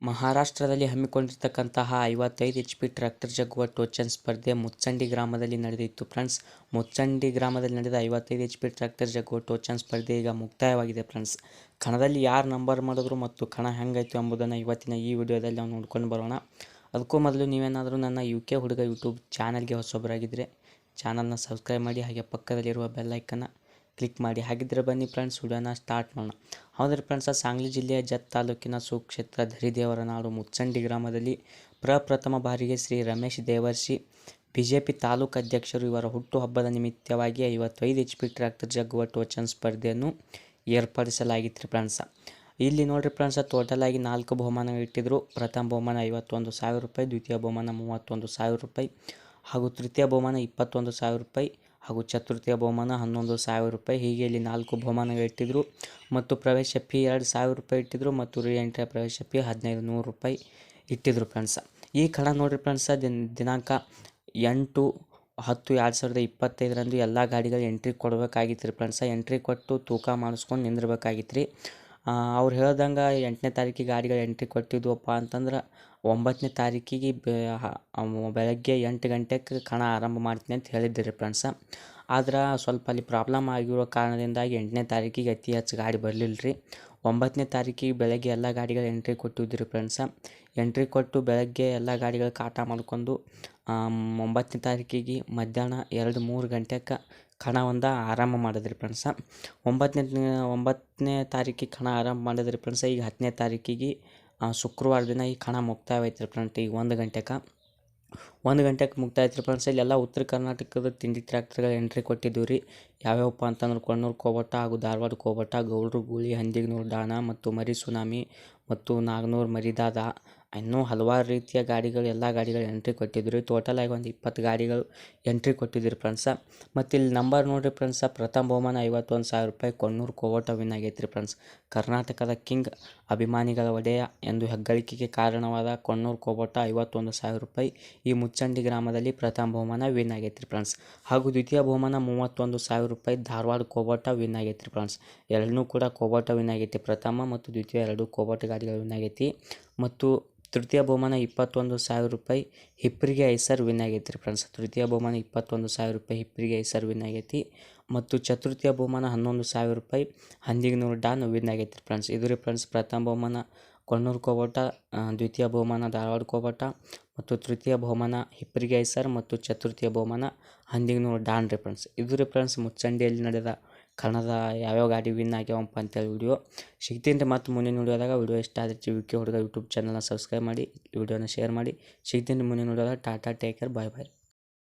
ಮಹಾರಾಷ್ಟ್ರದಲ್ಲಿ ಹಮ್ಮಿಕೊಂಡಿರ್ತಕ್ಕಂತಹ 55 HP tractor ಜಗ್ಗುವ ಟೋಚನ್ ಸ್ಪರ್ಧೆ ಮುಚ್ಚಂಡಿ ಗ್ರಾಮದಲ್ಲಿ ನಡೆದಿತ್ತು ಫ್ರೆಂಡ್ಸ್. ಮುಚ್ಚಂಡಿ ಗ್ರಾಮದಲ್ಲಿ ನಡೆದ 55 HP ಟ್ರ್ಯಾಕ್ಟರ್ ಜಗ್ಗುವ ಟೋಚನ್ ಸ್ಪರ್ಧೆ ಈಗ ಮುಕ್ತಾಯವಾಗಿದೆ ಫ್ರೆಂಡ್ಸ್. ಕಣದಲ್ಲಿ ಯಾರು ನಂಬರ್ ಮಾಡಿದ್ರು ಮತ್ತು ಕಣ ಹೆಂಗಾಯಿತು ಎಂಬುದನ್ನು ಇವತ್ತಿನ ಈ ವಿಡಿಯೋದಲ್ಲಿ ನಾವು ನೋಡ್ಕೊಂಡು ಬರೋಣ. ಅದಕ್ಕೂ ಮೊದಲು ನೀವೇನಾದರೂ ನನ್ನ UK ಹುಡುಗ ಯೂಟ್ಯೂಬ್ ಚಾನಲ್ಗೆ ಹೊಸಬರಾಗಿದ್ದರೆ ಚಾನಲ್ನ ಸಬ್ಸ್ಕ್ರೈಬ್ ಮಾಡಿ, ಹಾಗೆ ಪಕ್ಕದಲ್ಲಿರುವ ಬೆಲ್ಲೈಕನ್ನು ಕ್ಲಿಕ್ ಮಾಡಿ. ಹಾಗಿದ್ದರೆ ಬನ್ನಿ ಫ್ರೆಂಡ್ಸ್, ವಿಡಿಯೋನ ಸ್ಟಾರ್ಟ್ ಮಾಡೋಣ. ಹೌದ್ರಿ ಫ್ರೆಂಡ್ಸ್, ಸಾಂಗ್ಲಿ ಜಿಲ್ಲೆಯ ಜತ್ ತಾಲೂಕಿನ ಸುಕ್ಷೇತ್ರ ಧರಿದೇವರ ನಾಡು ಮುಚ್ಚಂಡಿ ಗ್ರಾಮದಲ್ಲಿ ಪ್ರಪ್ರಥಮ ಬಾರಿಗೆ ಶ್ರೀ ರಮೇಶ್ ದೇವರ್ಷಿ BJP ತಾಲೂಕು ಅಧ್ಯಕ್ಷರು ಇವರ ಹುಟ್ಟುಹಬ್ಬದ ನಿಮಿತ್ತವಾಗಿ 55 HP ಟ್ರ್ಯಾಕ್ಟರ್ ಜಗ್ಗುವ ಟೋಚನ್ ಸ್ಪರ್ಧೆಯನ್ನು ಏರ್ಪಡಿಸಲಾಗಿತ್ತು ಫ್ರೆಂಡ್ಸ್. ಇಲ್ಲಿ ನೋಡ್ರಿ ಫ್ರೆಂಡ್ಸ್, ಟೋಟಲ್ ಆಗಿ 4 ಬಹುಮಾನ ಇಟ್ಟಿದ್ರು. ಪ್ರಥಮ ಬಹುಮಾನ 51,000 ರೂಪಾಯಿ, ದ್ವಿತೀಯ ಬಹುಮಾನ 31,000 ರೂಪಾಯಿ, ಹಾಗೂ ತೃತೀಯ ಬಹುಮಾನ 21,000 ರೂಪಾಯಿ, ಹಾಗೂ ಚತುರ್ಥಿಯ ಬಹುಮಾನ 11,000 ರೂಪಾಯಿ. ಹೀಗೆ ಇಲ್ಲಿ 4 ಬಹುಮಾನಗಳು ಇಟ್ಟಿದ್ರು. ಮತ್ತು ಪ್ರವೇಶ ಫೀ 2,000 ರೂಪಾಯಿ ಇಟ್ಟಿದ್ರು. ಮತ್ತು ರೀ ಎಂಟ್ರಿಯ ಪ್ರವೇಶ ಫೀ 1,500 ರೂಪಾಯಿ ಇಟ್ಟಿದ್ರು ಫ್ರೆಂಡ್ಸ್. ಈ ಕಣ ನೋಡ್ರಿ ಫ್ರೆಂಡ್ಸ್, ದಿನಾಂಕ 8/10/2025 ಎಲ್ಲ ಗಾಡಿಗಳು ಎಂಟ್ರಿ ಕೊಡಬೇಕಾಗಿತ್ತು ರೀ ಫ್ರೆಂಡ್ಸ್. ಎಂಟ್ರಿ ಕೊಟ್ಟು ತೂಕ ಮಾಡಿಸ್ಕೊಂಡು ನಿಂದಿರ್ಬೇಕಾಗಿತ್ತು ರೀ. ಅವ್ರು ಹೇಳ್ದಂಗೆ 8ನೇ ತಾರೀಕಿಗೆ ಗಾಡಿಗಳು ಎಂಟ್ರಿ ಕೊಟ್ಟಿದ್ವಪ್ಪ ಅಂತಂದ್ರೆ 9ನೇ ತಾರೀಕಿಗೆ ಬೆಳಗ್ಗೆ 8 ಗಂಟೆಗೆ ಕಣ ಆರಂಭ ಮಾಡ್ತೀನಿ ಅಂತ ಹೇಳಿದ್ದೆ ಫ್ರೆಂಡ್ಸ. ಆದ್ರೆ ಸ್ವಲ್ಪ ಅಲ್ಲಿ ಪ್ರಾಬ್ಲಮ್ ಆಗಿರೋ ಕಾರಣದಿಂದಾಗಿ 8ನೇ ತಾರೀಕಿಗೆ ಅತಿ ಹೆಚ್ಚು ಗಾಡಿ ಬರಲಿಲ್ಲ ರೀ. 9ನೇ ತಾರೀಕಿಗೆ ಬೆಳಗ್ಗೆ ಎಲ್ಲ ಗಾಡಿಗಳು ಎಂಟ್ರಿ ಕೊಟ್ಟಿದ್ರಿ ಫ್ರೆಂಡ್ಸ. ಎಂಟ್ರಿ ಕೊಟ್ಟು ಬೆಳಗ್ಗೆ ಎಲ್ಲ ಗಾಡಿಗಳು ಕಾಟ ಮಾಡ್ಕೊಂಡು 9ನೇ ತಾರೀಕಿಗೆ ಮಧ್ಯಾಹ್ನ 2-3 ಗಂಟೆಗೆ ಕಣ ಆರಂಭ ಮಾಡಿದ್ರಿ ಫ್ರೆಂಡ್ಸ. 9ನೇ ತಾರೀಕಿಗೆ ಕಣ ಆರಂಭ ಮಾಡಿದ್ರಿ ಫ್ರೆಂಡ್ಸ. ಈಗ 10ನೇ ತಾರೀಕಿಗೆ ಶುಕ್ರವಾರ ದಿನ ಈ ಕಣ ಮುಕ್ತಾಯವಾಯ್ತು ರೀ ಫ್ರೆಂಡ್ಸ್. ಈಗ 1 ಗಂಟೆಗೆ ಮುಕ್ತಾಯ ಆಯ್ತು ರೀ ಫ್ರೆಂಡ್ಸ್. ಇಲ್ಲೆಲ್ಲ ಉತ್ತರ ಕರ್ನಾಟಕದ ತಿಂಡಿ ಟ್ರ್ಯಾಕ್ಟರ್ಗಳು ಎಂಟ್ರಿ ಕೊಟ್ಟಿದ್ದೀವಿ ರೀ. ಯಾವ್ಯಾವಪ್ಪ ಅಂತಂದ್ರೆ ಕೊಣ್ಣೂರು ಕೋಬಟ್ಟ ಹಾಗೂ ಧಾರವಾಡ ಕೋಬಟ್ಟ, ಗೌಡ್ರು ಗೂಳಿ, ಹಂದಿಗನೂರು ಡಾಣ ಮತ್ತು ಮರಿ ಸುನಾಮಿ ಮತ್ತು ನಾಗನೂರು ಮರಿದಾದ, ಇನ್ನೂ ಹಲವಾರು ರೀತಿಯ ಗಾಡಿಗಳು ಎಲ್ಲ ಗಾಡಿಗಳು ಎಂಟ್ರಿ ಕೊಟ್ಟಿದ್ರು ರೀ. ಟೋಟಲ್ ಆಗಿ ಒಂದು 20 ಗಾಡಿಗಳು ಎಂಟ್ರಿ ಕೊಟ್ಟಿದ್ದೀರಿ ಫ್ರೆಂಡ್ಸ. ಮತ್ತು ಇಲ್ಲಿ ನಂಬರ್ ನೋಡಿರಿ ಫ್ರೆಂಡ್ಸ, ಪ್ರಥಮ ಬಹುಮಾನ 51,000 ರೂಪಾಯಿ ಕೊಣ್ಣೂರು ಕೋಬಟ್ಟ ವಿನ್ ಆಗೈತೆ ರೀ ಫ್ರೆಂಡ್ಸ್. ಕರ್ನಾಟಕದ ಕಿಂಗ್, ಅಭಿಮಾನಿಗಳ ಒಡೆಯ ಎಂದು ಹೆಗ್ಗಳಿಕೆಗೆ ಕಾರಣವಾದ ಕೊಣ್ಣೂರು ಕೋಬಟ್ಟ 51,000 ರೂಪಾಯಿ ಈ ಮುಚ್ಚಂಡಿ ಗ್ರಾಮದಲ್ಲಿ ಪ್ರಥಮ ಬಹುಮಾನ ವಿನ್ ಆಗೈತೆ ರೀ ಫ್ರೆಂಡ್ಸ್. ಹಾಗೂ ದ್ವಿತೀಯ ಬಹುಮಾನ 31,000 ರೂಪಾಯಿ ಧಾರವಾಡ ಕೋಬಟ್ಟ ವಿನ್ ಆಗೈತೆ ರೀ ಫ್ರೆಂಡ್ಸ್. ಎರಡನ್ನೂ ಕೂಡ ಕೋಬಟ್ಟ ವಿನ್ ಆಗೈತಿ. ಪ್ರಥಮ ಮತ್ತು ದ್ವಿತೀಯ 2 ಕೋಬಟ್ಟ ಗಾಡಿಗಳು ವಿನ್ ಆಗೈತಿ. ಮತ್ತು ತೃತೀಯ ಬಹುಮಾನ 21,000 ರೂಪಾಯಿ ಹಿಪ್ಪರಿಗೆ ಐಸರ್ ವಿನ್ ಆಗೈತಿ ರೀ ಫ್ರೆಂಡ್ಸ್. ತೃತೀಯ ಬಹುಮಾನ 21,000 ರೂಪಾಯಿ ಹಿಪ್ಪರಿಗೆ ಐಸರ್ ವಿನ್ ಆಗೈತಿ. ಮತ್ತು ಚತುರ್ಥಿಯ ಬಹುಮಾನ 11,000 ರೂಪಾಯಿ ಹಂದಿಗನೂರು ಡಾನ್ ವಿನ್ ಆಗೈತಿ ರೀ ಫ್ರೆಂಡ್ಸ್. ಇದು ರೀ ಫ್ರೆಂಡ್ಸ್, ಪ್ರಥಮ ಬಹುಮಾನ ಕೊಣ್ಣೂರು ಕೋಬಟ್ಟ, ದ್ವಿತೀಯ ಬಹುಮಾನ ಧಾರವಾಡ ಕೋಬಟ್ಟ, ಮತ್ತು ತೃತೀಯ ಬಹುಮಾನ ಹಿಪ್ಪರಿಗೆ ಐಸರ್, ಮತ್ತು ಚತುರ್ಥಿಯ ಬಹುಮಾನ ಹಂದಿಗನೂರು ಡಾನ್ ರೀ ಫ್ರೆಂಡ್ಸ್. ಇದು ರೀ ಫ್ರೆಂಡ್ಸ್, ಮುಚ್ಚಂಡಿಯಲ್ಲಿ ನಡೆದ ಕಣದ ಯಾವ್ಯಾವ ಗಾಡಿ ವಿನ್ ಆಗ್ಯಾವಪ್ಪ ಅಂತೇಳಿ ವಿಡಿಯೋ ಸಿಗ್ತೀನಿ ರೀ. ಮತ್ತು ಮುಂದಿನ ವಿಡಿಯೋದಾಗ ವಿಡಿಯೋ ಇಷ್ಟ ಆದರೆ UK ಹುಡುಗ ಯೂಟ್ಯೂಬ್ ಚಾನಲ್ನ ಸಬ್ಸ್ಕ್ರೈಬ್ ಮಾಡಿ, ವಿಡಿಯೋನ ಶೇರ್ ಮಾಡಿ. ಸಿಗ್ತೀನಿ ಮುಂದಿನ ವಿಡಿಯೋದಾಗ. ಟಾಟಾ, ಟೇಕ್ ಕೇರ್, ಬಾಯ್ ಬಾಯ್.